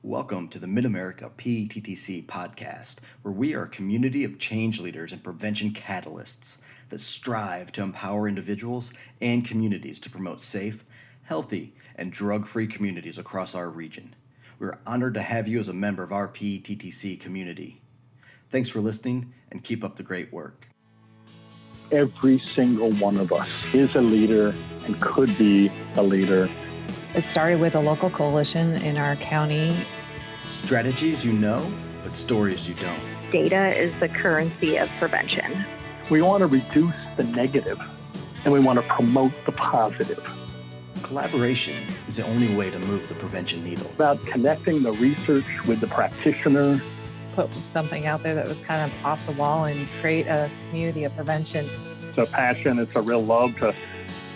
Welcome to the Mid-America PTTC podcast, where we are a community of change leaders and prevention catalysts that strive to empower individuals and communities to promote safe, healthy, and drug-free communities across our region. We're honored to have you as a member of our PTTC community. Thanks for listening and keep up the great work. Every single one of us is a leader and could be a leader. It started with a local coalition in our county. Strategies you know, but stories you don't. Data is the currency of prevention. We want to reduce the negative and we want to promote the positive. Collaboration is the only way to move the prevention needle. About connecting the research with the practitioner. Put something out there that was kind of off the wall and create a community of prevention. It's a passion, it's a real love to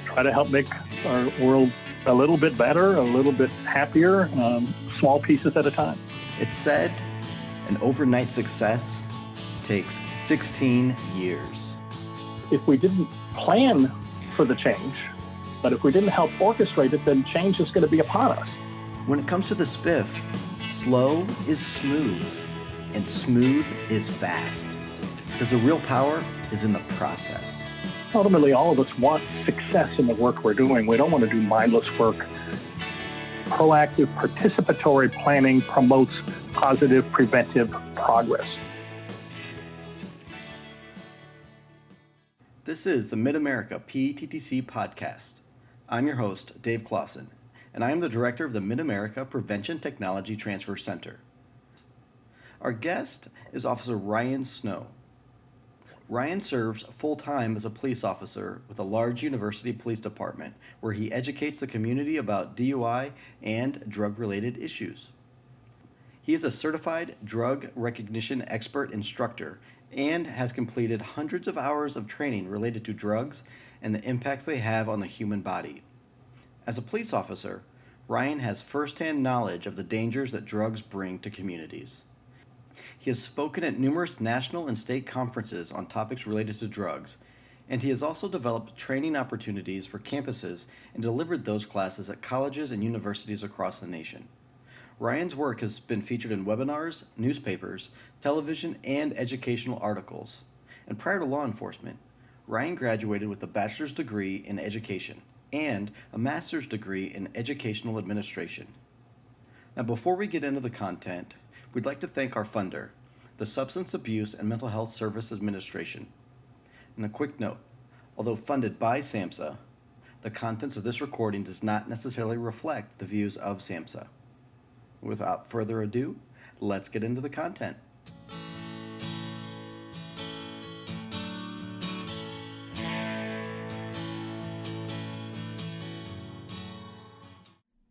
try to help make our world a little bit better, a little bit happier, small pieces at a time. It's said an overnight success takes 16 years. If we didn't plan for the change, but if we didn't help orchestrate it, then change is going to be upon us. When it comes to the spiff, slow is smooth and smooth is fast. Because the real power is in the process. Ultimately, all of us want success in the work we're doing. We don't want to do mindless work. Proactive, participatory planning promotes positive, preventive progress. This is the Mid-America PTTC podcast. I'm your host, Dave Clausen, and I am the director of the Mid-America Prevention Technology Transfer Center. Our guest is Officer Ryan Snow. Ryan serves full-time as a police officer with a large university police department where he educates the community about DUI and drug-related issues. He is a certified drug recognition expert instructor and has completed hundreds of hours of training related to drugs and the impacts they have on the human body. As a police officer, Ryan has firsthand knowledge of the dangers that drugs bring to communities. He has spoken at numerous national and state conferences on topics related to drugs, and he has also developed training opportunities for campuses and delivered those classes at colleges and universities across the nation. Ryan's work has been featured in webinars, newspapers, television, and educational articles. And prior to law enforcement, Ryan graduated with a bachelor's degree in education and a master's degree in educational administration. Now, before we get into the content, we'd like to thank our funder, the Substance Abuse and Mental Health Service Administration. And a quick note, although funded by SAMHSA, the contents of this recording does not necessarily reflect the views of SAMHSA. Without further ado, let's get into the content.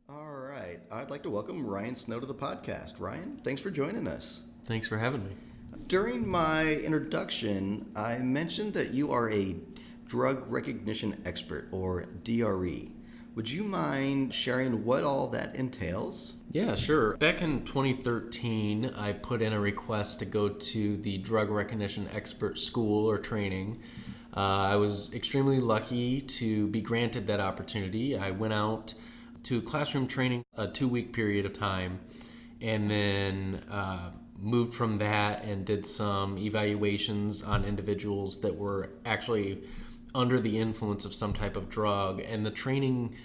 All right, I'd like to welcome Ryan Snow to the podcast. Ryan, thanks for joining us. Thanks for having me. During my introduction, I mentioned that you are a drug recognition expert, or DRE. Would you mind sharing what all that entails? Yeah, sure. Back in 2013, I put in a request to go to the drug recognition expert school or training. I was extremely lucky to be granted that opportunity. I went out to classroom training, a 2-week period of time, and then moved from that and did some evaluations on individuals that were actually under the influence of some type of drug. And the training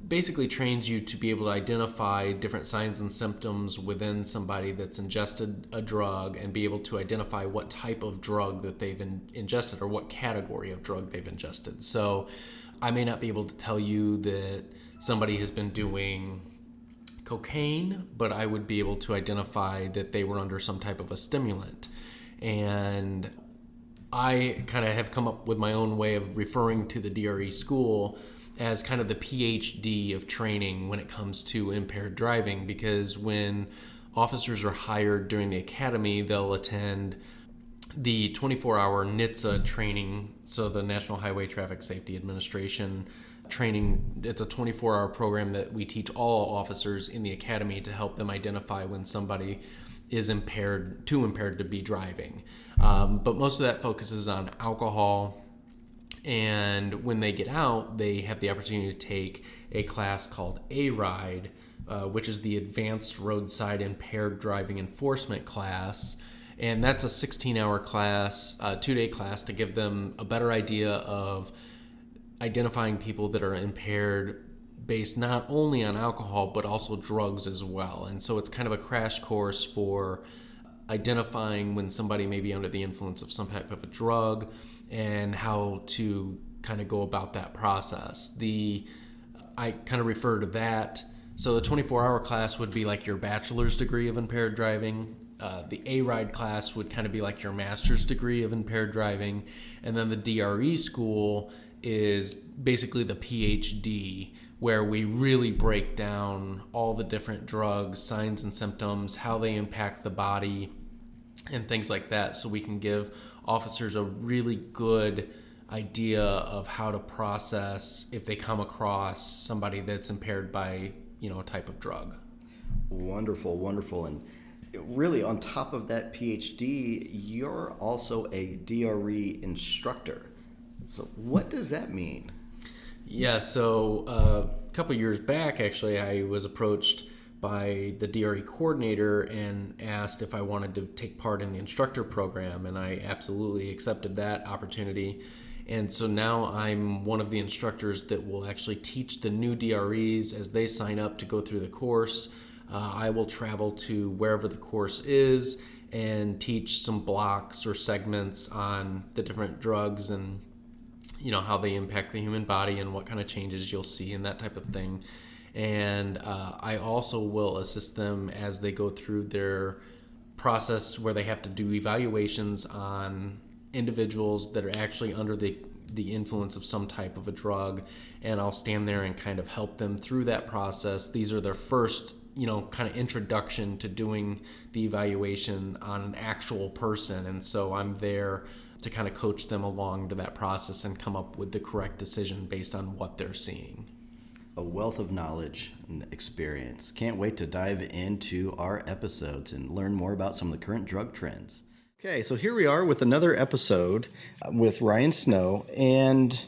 basically trains you to be able to identify different signs and symptoms within somebody that's ingested a drug and be able to identify what type of drug that they've ingested or what category of drug they've ingested. So I may not be able to tell you that somebody has been doing cocaine, but I would be able to identify that they were under some type of a stimulant. And I kind of have come up with my own way of referring to the DRE school as kind of the PhD of training when it comes to impaired driving, because when officers are hired during the academy, they'll attend the 24-hour NHTSA training, so the National Highway Traffic Safety Administration training. It's a 24-hour program that we teach all officers in the academy to help them identify when somebody is too impaired to be driving. But most of that focuses on alcohol, and when they get out, they have the opportunity to take a class called A-Ride, which is the Advanced Roadside Impaired Driving Enforcement class. And that's a 16-hour class, 2-day class, to give them a better idea of identifying people that are impaired based not only on alcohol, but also drugs as well. And so it's kind of a crash course for identifying when somebody may be under the influence of some type of a drug and how to kind of go about that process. I kind of refer to that. So the 24-hour class would be like your bachelor's degree of impaired driving. The A-Ride class would kind of be like your master's degree of impaired driving. And then the DRE school is basically the PhD, where we really break down all the different drugs, signs and symptoms, how they impact the body, and things like that, so we can give officers a really good idea of how to process if they come across somebody that's impaired by, a type of drug. Wonderful, wonderful. And really, on top of that PhD, you're also a DRE instructor. So what does that mean? Yeah, so a couple years back, actually, I was approached by the DRE coordinator and asked if I wanted to take part in the instructor program, and I absolutely accepted that opportunity. And so now I'm one of the instructors that will actually teach the new DREs as they sign up to go through the course. I will travel to wherever the course is and teach some blocks or segments on the different drugs and how they impact the human body and what kind of changes you'll see and that type of thing. And I also will assist them as they go through their process where they have to do evaluations on individuals that are actually under the influence of some type of a drug, and I'll stand there and kind of help them through that process. These are their first kind of introduction to doing the evaluation on an actual person, and so I'm there to kind of coach them along to that process and come up with the correct decision based on what they're seeing. A wealth of knowledge and experience. Can't wait to dive into our episodes and learn more about some of the current drug trends. Okay, so here we are with another episode with Ryan Snow, and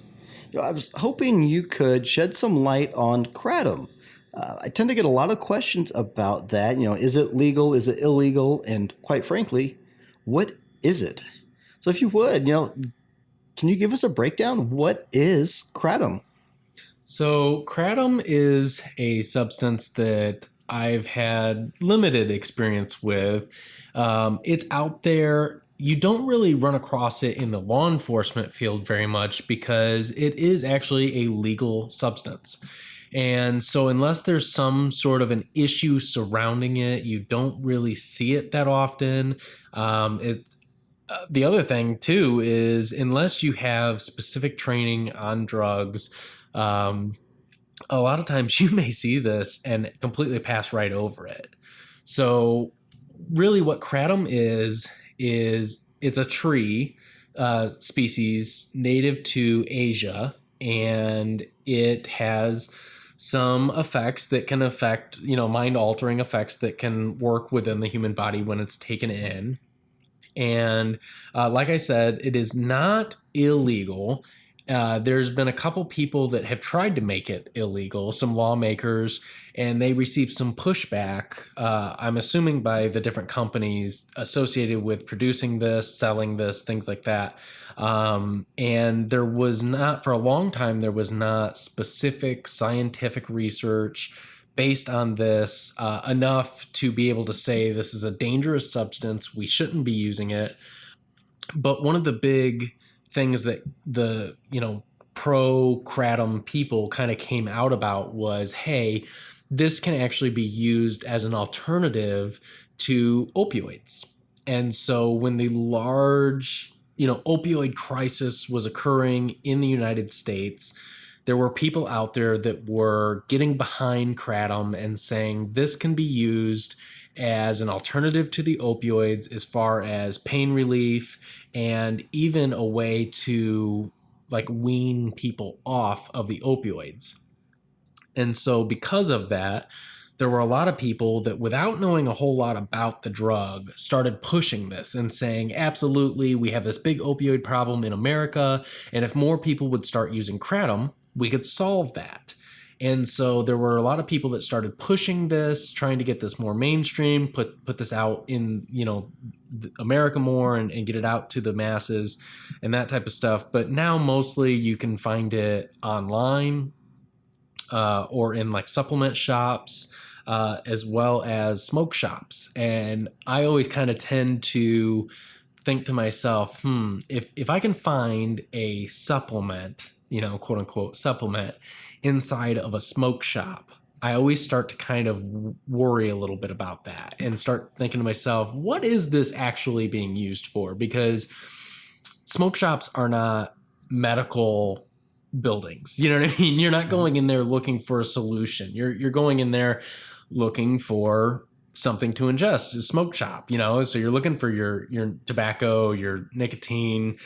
I was hoping you could shed some light on Kratom. I tend to get a lot of questions about that. Is it legal? Is it illegal? And quite frankly, what is it? So if you would, can you give us a breakdown? What is Kratom? So Kratom is a substance that I've had limited experience with. It's out there. You don't really run across it in the law enforcement field very much because it is actually a legal substance. And so unless there's some sort of an issue surrounding it, you don't really see it that often. The other thing too is unless you have specific training on drugs, a lot of times you may see this and completely pass right over it. So really what Kratom is it's a tree species native to Asia, and it has some effects that can affect, mind-altering effects that can work within the human body when it's taken in. And like I said, it is not illegal. There's been a couple people that have tried to make it illegal, some lawmakers, and they received some pushback, I'm assuming by the different companies associated with producing this, selling this, things like that. And there was not, for a long time, there was not specific scientific research based on this enough to be able to say this is a dangerous substance, we shouldn't be using it. But one of the big things that the pro Kratom people kind of came out about was, hey, this can actually be used as an alternative to opioids. And so when the large opioid crisis was occurring in the United States, there were people out there that were getting behind Kratom and saying this can be used as an alternative to the opioids as far as pain relief and even a way to wean people off of the opioids. And so because of that, there were a lot of people that, without knowing a whole lot about the drug, started pushing this and saying, absolutely, we have this big opioid problem in America, and if more people would start using Kratom, we could solve that. And so there were a lot of people that started pushing this, trying to get this more mainstream, put this out in, America more and get it out to the masses and that type of stuff. But now mostly you can find it online or in like supplement shops, as well as smoke shops. And I always kind of tend to think to myself, if I can find a supplement, quote unquote supplement inside of a smoke shop, I always start to kind of worry a little bit about that and start thinking to myself, what is this actually being used for? Because smoke shops are not medical buildings. You know what I mean? You're not going in there looking for a solution. You're going in there looking for something to ingest, a smoke shop, so you're looking for your tobacco, your nicotine,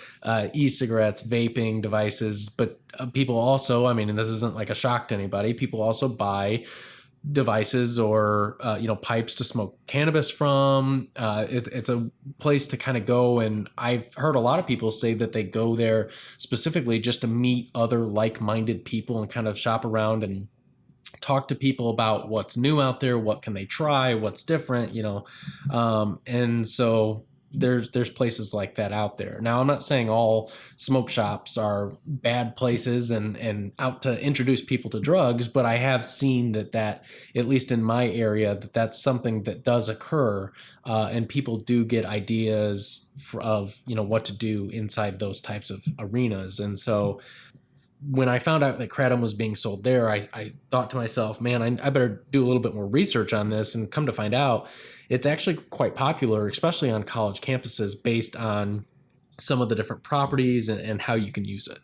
e-cigarettes, vaping devices. But people also, and this isn't like a shock to anybody, people also buy devices or pipes to smoke cannabis from. It's a place to kind of go, and I've heard a lot of people say that they go there specifically just to meet other like-minded people and kind of shop around and talk to people about what's new out there, what can they try, what's different, and so there's places like that out there. Now, I'm not saying all smoke shops are bad places and out to introduce people to drugs, but I have seen that at least in my area, that's something that does occur, and people do get ideas of what to do inside those types of arenas. And so when I found out that Kratom was being sold there, I thought to myself, man, I better do a little bit more research on this. And come to find out, it's actually quite popular, especially on college campuses, based on some of the different properties and how you can use it.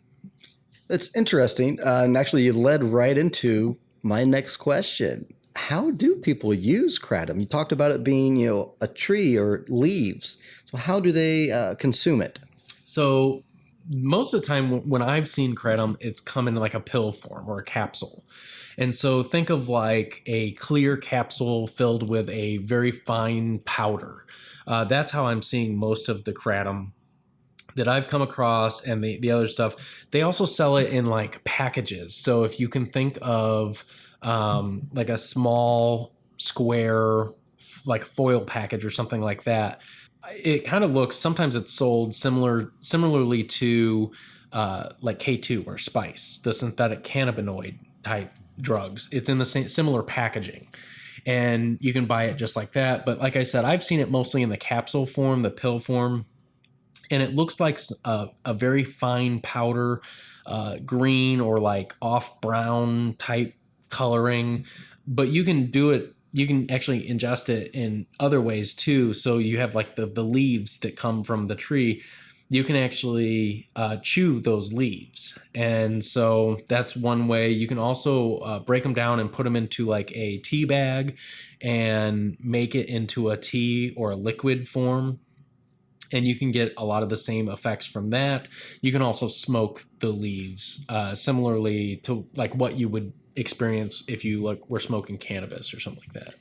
That's interesting. And actually, you led right into my next question. How do people use Kratom? You talked about it being, a tree or leaves. So how do they consume it? So most of the time when I've seen Kratom, it's come in like a pill form or a capsule. And so think of like a clear capsule filled with a very fine powder. That's how I'm seeing most of the Kratom that I've come across. And the other stuff, they also sell it in like packages. So if you can think of like a small square, like foil package or something like that, it kind of looks, sometimes it's sold similarly to like K2 or Spice, the synthetic cannabinoid type drugs. It's in the same similar packaging, and you can buy it just like that. But like I said, I've seen it mostly in the capsule form, the pill form, and it looks like a very fine powder, green or like off brown type coloring. But you can do it. You can actually ingest it in other ways too. So you have like the leaves that come from the tree. You can actually chew those leaves. And so that's one way. You can also break them down and put them into like a tea bag and make it into a tea or a liquid form. And you can get a lot of the same effects from that. You can also smoke the leaves similarly to like what you would experience if you were smoking cannabis or something like that.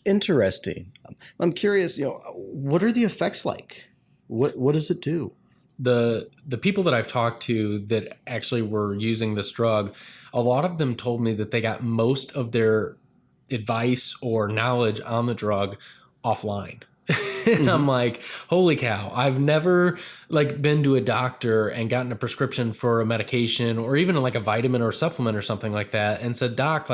Interesting. I'm curious, what are the effects like? What does it do? The people that I've talked to that actually were using this drug, a lot of them told me that they got most of their advice or knowledge on the drug offline. And I'm like, holy cow, I've never been to a doctor and gotten a prescription for a medication or even like a vitamin or supplement or something like that and said, doc,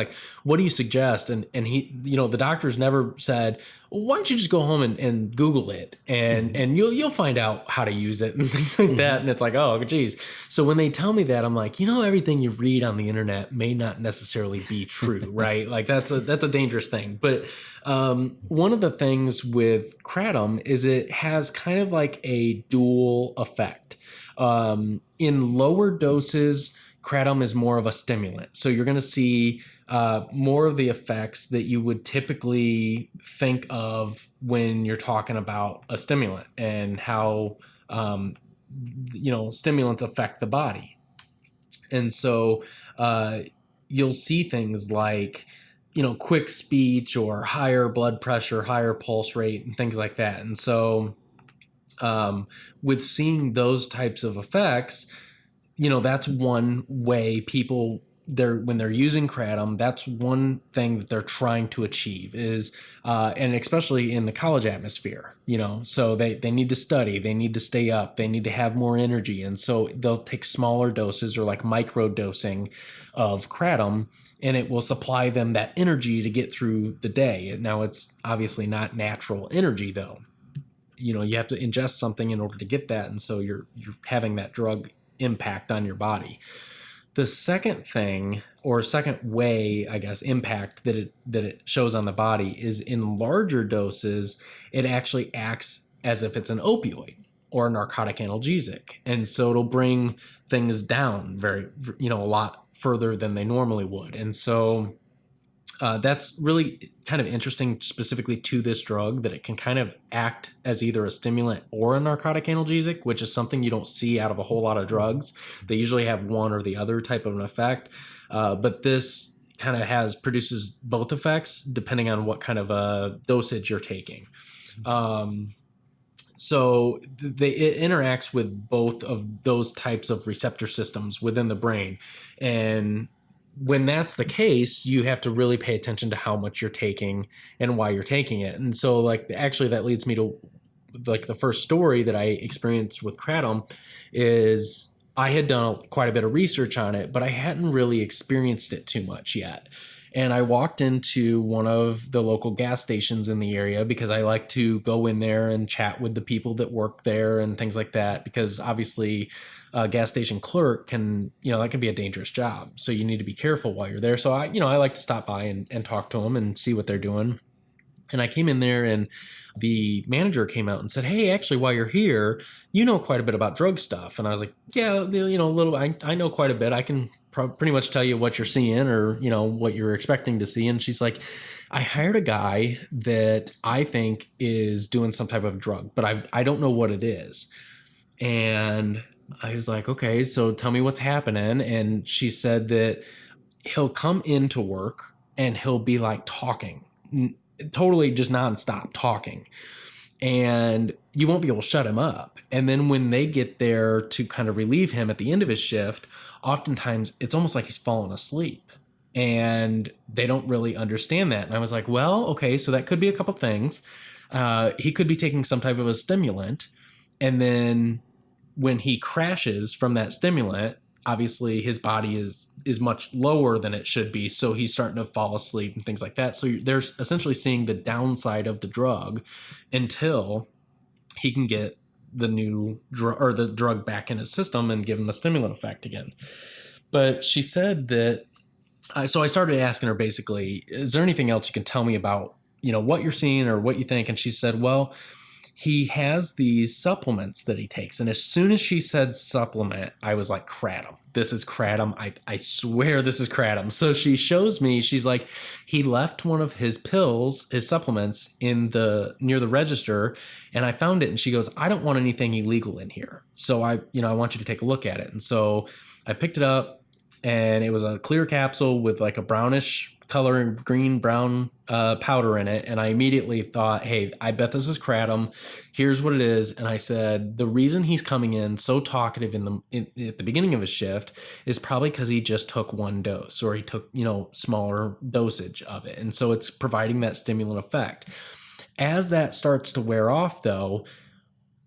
what do you suggest? And he, the doctor's never said, well, why don't you just go home and Google it and you'll find out how to use it and things like that. And it's like, oh, geez. So when they tell me that, I'm like, everything you read on the internet may not necessarily be true, right? Like that's a dangerous thing. But one of the things with Kratom is it has kind of like a dual effect. In lower doses, Kratom is more of a stimulant. So you're going to see more of the effects that you would typically think of when you're talking about a stimulant and how, stimulants affect the body. And so you'll see things like, quick speech or higher blood pressure, higher pulse rate, and things like that. And so with seeing those types of effects, that's one way people when they're using kratom, that's one thing that they're trying to achieve is, and especially in the college atmosphere, so they need to study, they need to stay up, they need to have more energy. And so they'll take smaller doses or like micro dosing of kratom, and it will supply them that energy to get through the day. Now, it's obviously not natural energy though. You have to ingest something in order to get that. And so you're having that drug impact on your body. The second thing, or second way, I guess, impact that it shows on the body is in larger doses, it actually acts as if it's an opioid or a narcotic analgesic. And so it'll bring things down a lot further than they normally would. And so that's really kind of interesting specifically to this drug, that it can kind of act as either a stimulant or a narcotic analgesic, which is something you don't see out of a whole lot of drugs. They usually have one or the other type of an effect. But this kind of produces both effects depending on what kind of a dosage you're taking. So it interacts with both of those types of receptor systems within the brain. And when that's the case, you have to really pay attention to how much you're taking and why you're taking it. And so actually that leads me to the first story that I experienced with kratom. Is I had done quite a bit of research on it, but I hadn't really experienced it too much yet. And I walked into one of the local gas stations in the area because I like to go in there and chat with the people that work there and things like that, because obviously a gas station clerk that can be a dangerous job. So you need to be careful while you're there. So I like to stop by and talk to them and see what they're doing. And I came in there and the manager came out and said, "Hey, actually, while you're here, you know quite a bit about drug stuff." And I was like, "Yeah, a little, I know quite a bit. I can pretty much tell you what you're seeing or, what you're expecting to see." And she's like, "I hired a guy that I think is doing some type of drug, but I don't know what it is." And I was like, "Okay, so tell me what's happening." And she said that he'll come into work and he'll be like talking, totally just nonstop talking. And you won't be able to shut him up. And then when they get there to kind of relieve him at the end of his shift, oftentimes it's almost like he's fallen asleep. And they don't really understand that. And I was like, well, okay, so that could be a couple things. He could be taking some type of a stimulant. And then when he crashes from that stimulant, obviously his body is much lower than it should be. So he's starting to fall asleep and things like that. So they're essentially seeing the downside of the drug until he can get the new drug or the drug back in his system and give him the stimulant effect again. But she said that, so I started asking her basically, is there anything else you can tell me about, what you're seeing or what you think? And she said, well, he has these supplements that he takes. And as soon as she said supplement, I was like, kratom. This is kratom. I swear this is kratom. So she shows me, she's like, he left one of his pills, his supplements near the register. And I found it. And she goes, I don't want anything illegal in here. So I want you to take a look at it. And so I picked it up and it was a clear capsule with like a brownish color, green brown powder in it. And I immediately thought, hey, I bet this is kratom. Here's what it is. And I said, the reason he's coming in so talkative at the beginning of his shift is probably because he just took one dose, or he took, smaller dosage of it. And so it's providing that stimulant effect. As that starts to wear off though,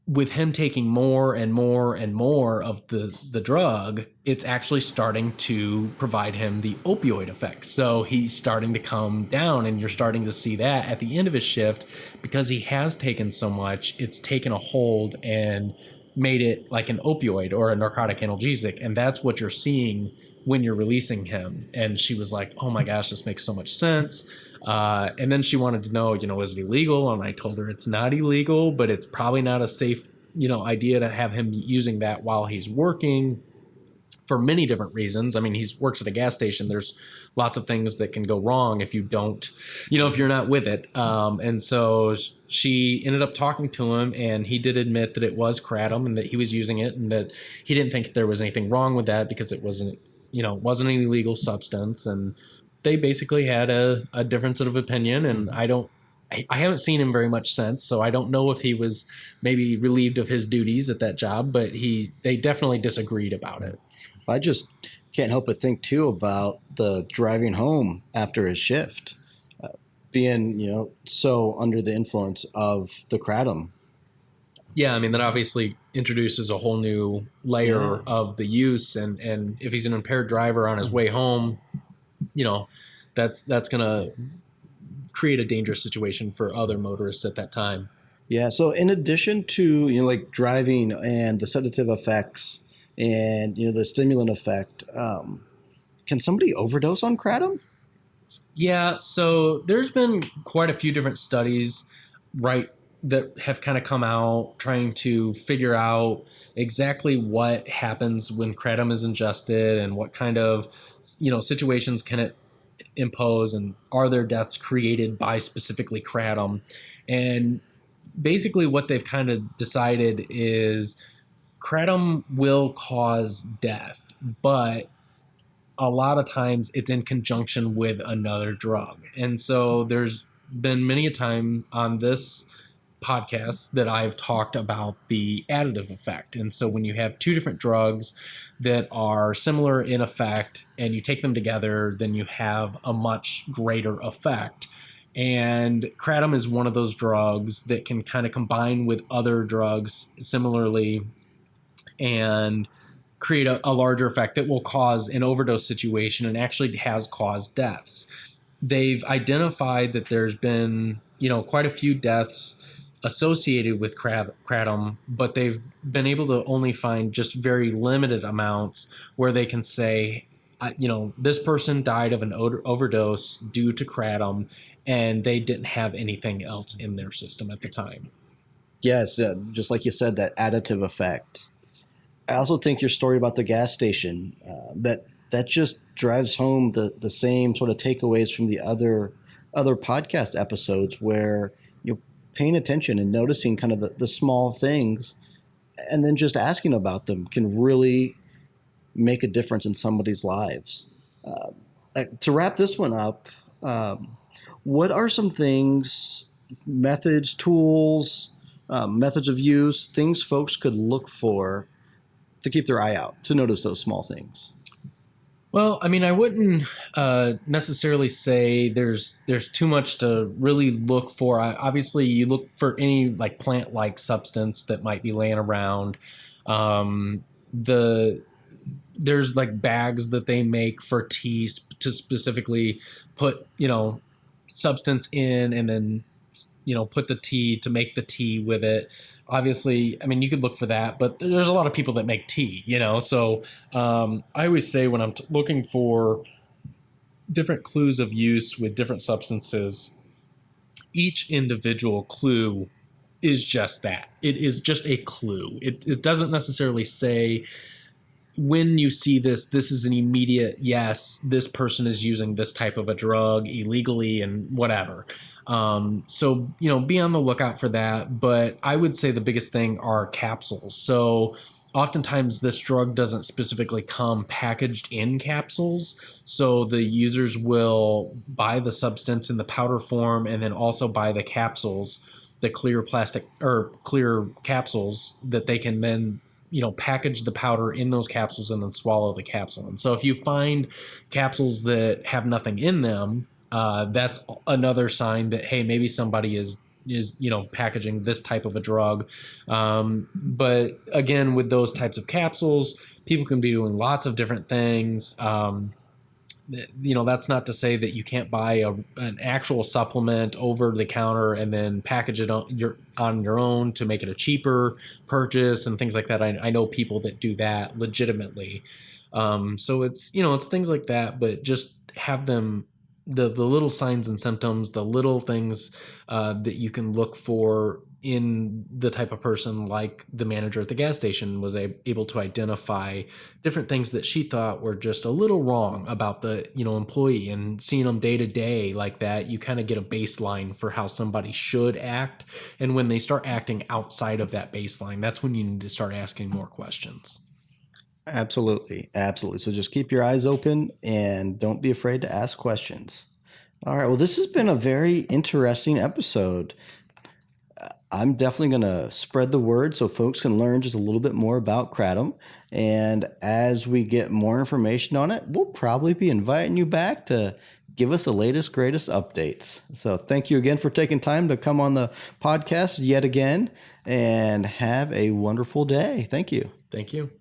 with him taking more and more and more of the drug, it's actually starting to provide him the opioid effect. So he's starting to come down, and you're starting to see that at the end of his shift, because he has taken so much, it's taken a hold and made it like an opioid or a narcotic analgesic. And that's what you're seeing when you're releasing him. And she was like, oh my gosh, this makes so much sense. And then she wanted to know, is it illegal? And I told her it's not illegal, but it's probably not a safe, idea to have him using that while he's working, for many different reasons. I mean, he works at a gas station. There's lots of things that can go wrong if you don't, if you're not with it. And so she ended up talking to him, and he did admit that it was kratom and that he was using it, and that he didn't think there was anything wrong with that because it wasn't an illegal substance. And they basically had a difference of opinion, and I haven't seen him very much since, so I don't know if he was maybe relieved of his duties at that job, but they definitely disagreed about it. I just can't help but think too about the driving home after his shift, being, so under the influence of the Kratom. Yeah, I mean, that obviously introduces a whole new layer Yeah. of the use. And if he's an impaired driver on his way home, that's going to create a dangerous situation for other motorists at that time. Yeah. So in addition to, like driving and the sedative effects and, the stimulant effect, can somebody overdose on Kratom? Yeah, so there's been quite a few different studies, right, that have kind of come out trying to figure out exactly what happens when kratom is ingested and what kind of, situations can it impose, and are there deaths created by specifically kratom. And basically what they've kind of decided is kratom will cause death, but a lot of times it's in conjunction with another drug. And so there's been many a time on this podcast that I've talked about the additive effect. And so when you have two different drugs that are similar in effect and you take them together, then you have a much greater effect. And kratom is one of those drugs that can kind of combine with other drugs similarly and create a larger effect that will cause an overdose situation and actually has caused deaths. They've identified that there's been, quite a few deaths associated with kratom, but they've been able to only find just very limited amounts where they can say, this person died of an overdose due to kratom, and they didn't have anything else in their system at the time. Yes, just like you said, that additive effect. I also think your story about the gas station, that just drives home the same sort of takeaways from the other podcast episodes, where you're paying attention and noticing kind of the small things, and then just asking about them can really make a difference in somebody's lives. To wrap this one up, what are some things, methods, tools, methods of use, things folks could look for to keep their eye out, to notice those small things? Well, I mean, I wouldn't necessarily say there's too much to really look for. Obviously, you look for any like plant-like substance that might be laying around. There's like bags that they make for tea to specifically put, substance in, and then, put the tea to make the tea with it. Obviously, I mean, you could look for that, but there's a lot of people that make tea, so I always say when I'm looking for different clues of use with different substances, each individual clue is just that. It is just a clue. It doesn't necessarily say, when you see this is an immediate, yes, this person is using this type of a drug illegally and whatever. So, be on the lookout for that. But I would say the biggest thing are capsules. So oftentimes this drug doesn't specifically come packaged in capsules. So the users will buy the substance in the powder form and then also buy the capsules, the clear plastic or clear capsules that they can then package the powder in those capsules and then swallow the capsule. And so if you find capsules that have nothing in them, that's another sign that, hey, maybe somebody is packaging this type of a drug. But again, with those types of capsules, people can be doing lots of different things. That's not to say that you can't buy an actual supplement over the counter and then package it on your own to make it a cheaper purchase and things like that. I know people that do that legitimately. So it's things like that, but just have them, the little signs and symptoms, the little things that you can look for in the type of person, like the manager at the gas station was able to identify different things that she thought were just a little wrong about the employee, and seeing them day to day like that, you kind of get a baseline for how somebody should act. And when they start acting outside of that baseline, that's when you need to start asking more questions. Absolutely. So just keep your eyes open and don't be afraid to ask questions. All right. Well, this has been a very interesting episode. I'm definitely going to spread the word so folks can learn just a little bit more about Kratom. And as we get more information on it, we'll probably be inviting you back to give us the latest, greatest updates. So thank you again for taking time to come on the podcast yet again, and have a wonderful day. Thank you. Thank you.